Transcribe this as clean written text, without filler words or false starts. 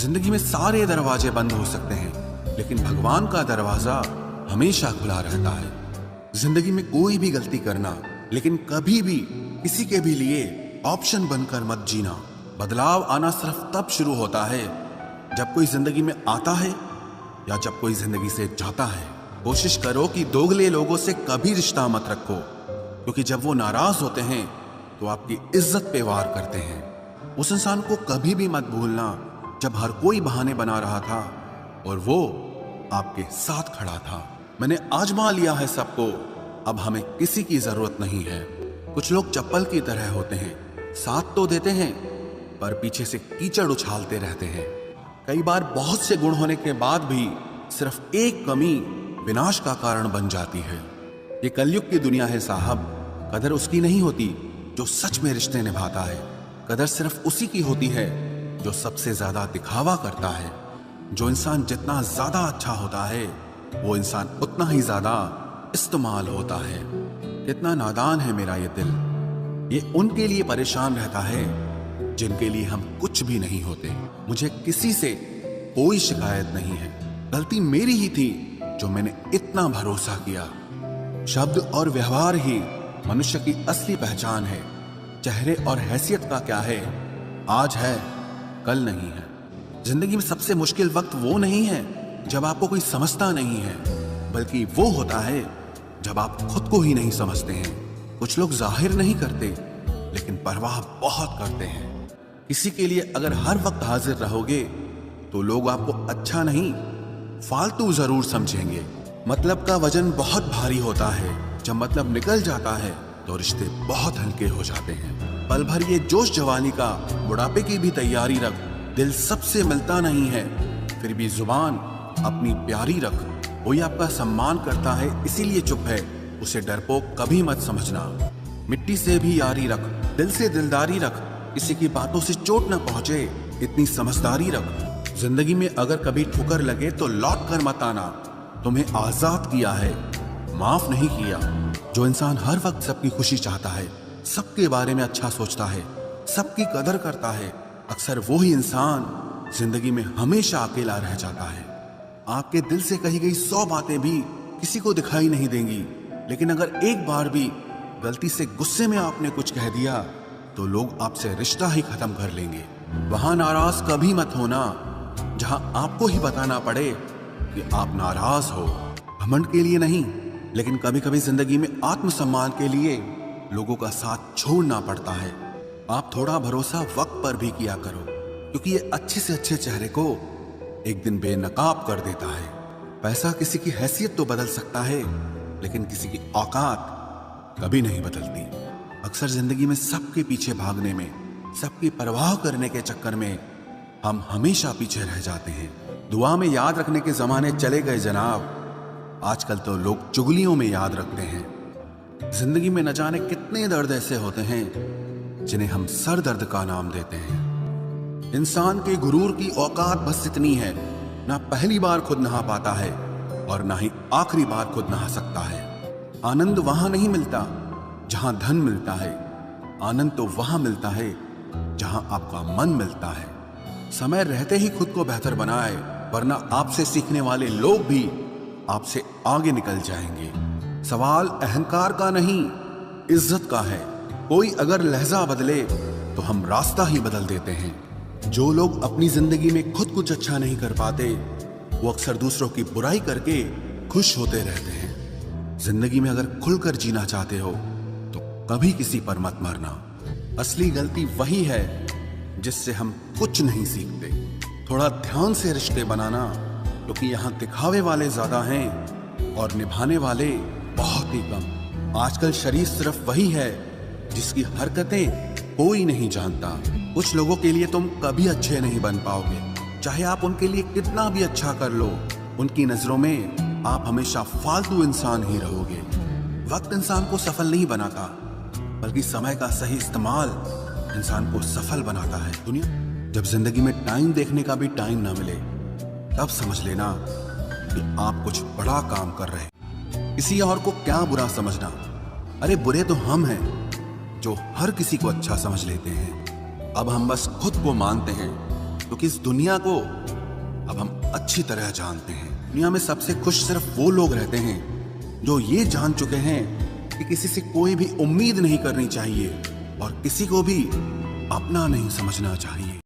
जिंदगी में सारे दरवाजे बंद हो सकते हैं, लेकिन भगवान का दरवाजा हमेशा खुला रहता है। जिंदगी में कोई भी गलती करना, लेकिन कभी भी किसी के भी लिए ऑप्शन बनकर मत जीना। बदलाव आना सिर्फ तब शुरू होता है जब कोई जिंदगी में आता है या जब कोई जिंदगी से जाता है। कोशिश करो कि दोगले लोगों से कभी रिश्ता मत रखो, क्योंकि जब वो नाराज होते हैं तो आपकी इज्जत पे वार करते हैं। उस इंसान को कभी भी मत भूलना जब हर कोई बहाने बना रहा था और वो आपके साथ खड़ा था। मैंने आजमा लिया है सबको, अब हमें किसी की जरूरत नहीं है। कुछ लोग चप्पल की तरह होते हैं, साथ तो देते हैं पर पीछे से कीचड़ उछालते रहते हैं। कई बार बहुत से गुण होने के बाद भी सिर्फ एक कमी विनाश का कारण बन जाती है। ये कलयुग की दुनिया है साहब। कदर उसकी नहीं होती जो सच में रिश्ते निभाता है। कदर सिर्फ उसी की होती है जो सबसे ज्यादा दिखावा करता है। जो इंसान जितना ज्यादा अच्छा होता है, वो इंसान उतना ही ज्यादा इस्तेमाल होता है। कितना नादान है मेरा ये दिल। ये उनके लिए परेशान रहता है जिनके लिए हम कुछ भी नहीं होते। मुझे किसी से कोई शिकायत नहीं है। गलती मेरी ही थी जो मैंने इतना भरोसा किया। शब्द और व्यवहार ही मनुष्य की असली पहचान है। चेहरे और हैसियत का क्या है, आज है कल नहीं है। जिंदगी में सबसे मुश्किल वक्त वो नहीं है जब आपको कोई समझता नहीं है, बल्कि वो होता है जब आप खुद को ही नहीं समझते हैं। कुछ लोग जाहिर नहीं करते, लेकिन परवाह बहुत करते हैं। किसी के लिए अगर हर वक्त हाजिर रहोगे तो लोग आपको अच्छा नहीं, फालतू जरूर समझेंगे। मतलब का वजन बहुत भारी होता है। जब मतलब निकल जाता है तो रिश्ते बहुत हल्के हो जाते हैं। पल भर ये जोश जवानी का, बुढ़ापे की भी तैयारी रख। दिल सबसे मिलता नहीं है, फिर भी जुबान अपनी प्यारी रख। कोई आपका सम्मान करता है इसीलिए चुप है, उसे डरपोक कभी मत समझना। मिट्टी से भी यारी रख, दिल से दिलदारी रख। किसी की बातों से चोट न पहुंचे, इतनी समझदारी रख। जिंदगी में अगर कभी ठुकर लगे तो लौट कर मत आना। तुम्हें आजाद किया है, माफ नहीं किया। जो इंसान हर वक्त सबकी खुशी चाहता है, सबके बारे में अच्छा सोचता है, सबकी कदर करता है, अक्सर वो ही इंसान जिंदगी में हमेशा अकेला रह जाता है। आपके दिल से कही गई 100 बातें भी किसी को दिखाई नहीं देंगी, लेकिन अगर एक बार भी गलती से गुस्से में आपने कुछ कह दिया तो लोग आपसे रिश्ता ही खत्म कर लेंगे। वहां नाराज कभी मत होना जहां आपको ही बताना पड़े कि आप नाराज हो। घमंड के लिए नहीं, लेकिन कभी कभी जिंदगी में आत्मसम्मान के लिए लोगों का साथ छोड़ना पड़ता है। आप थोड़ा भरोसा वक्त पर भी किया करो, क्योंकि ये अच्छे से अच्छे चेहरे को एक दिन बेनकाब कर देता है। पैसा किसी की हैसियत तो बदल सकता है, लेकिन किसी की औकात कभी नहीं बदलती। अक्सर जिंदगी में सबके पीछे भागने में, सबकी परवाह करने के चक्कर में हम हमेशा पीछे रह जाते हैं। दुआ में याद रखने के जमाने चले गए जनाब। आजकल तो लोग चुगलियों में याद रखते हैं। जिंदगी में न जाने कितने दर्द ऐसे होते हैं जिन्हें हम सर दर्द का नाम देते हैं। इंसान के गुरूर की औकात बस इतनी है, ना पहली बार खुद नहा पाता है और ना ही आखिरी बार खुद नहा सकता है। आनंद वहां नहीं मिलता जहां धन मिलता है, आनंद तो वहां मिलता है जहां आपका मन मिलता है। समय रहते ही खुद को बेहतर बनाए, वरना आपसे सीखने वाले लोग भी आपसे आगे निकल जाएंगे। सवाल अहंकार का नहीं, इज्जत का है। कोई अगर लहजा बदले तो हम रास्ता ही बदल देते हैं। जो लोग अपनी जिंदगी में खुद कुछ अच्छा नहीं कर पाते, वो अक्सर दूसरों की बुराई करके खुश होते रहते हैं। जिंदगी में अगर खुलकर जीना चाहते हो तो कभी किसी पर मत मरना। असली गलती वही है जिससे हम कुछ नहीं सीखते। थोड़ा ध्यान से रिश्ते बनाना, क्योंकि यहाँ दिखावे वाले ज्यादा हैं और निभाने वाले बहुत ही कम। आजकल शरीर सिर्फ वही है जिसकी हरकतें कोई नहीं जानता। कुछ लोगों के लिए तुम कभी अच्छे नहीं बन पाओगे, चाहे आप उनके लिए कितना भी अच्छा कर लो। उनकी नजरों में आप हमेशा फालतू इंसान ही रहोगे। वक्त इंसान को सफल नहीं बनाता, बल्कि समय का सही इस्तेमाल इंसान को सफल बनाता है। दुनिया जब जिंदगी में टाइम देखने का भी टाइम ना मिले, तब समझ लेना कि आप कुछ बड़ा काम कर रहे हैं। किसी और को क्या बुरा समझना, अरे बुरे तो हम हैं जो हर किसी को अच्छा समझ लेते हैं। अब हम बस खुद को मानते हैं क्योंकि इस दुनिया को अब हम अच्छी तरह जानते हैं। दुनिया में सबसे खुश सिर्फ वो लोग रहते हैं जो ये जान चुके हैं कि किसी से कोई भी उम्मीद नहीं करनी चाहिए और किसी को भी अपना नहीं समझना चाहिए।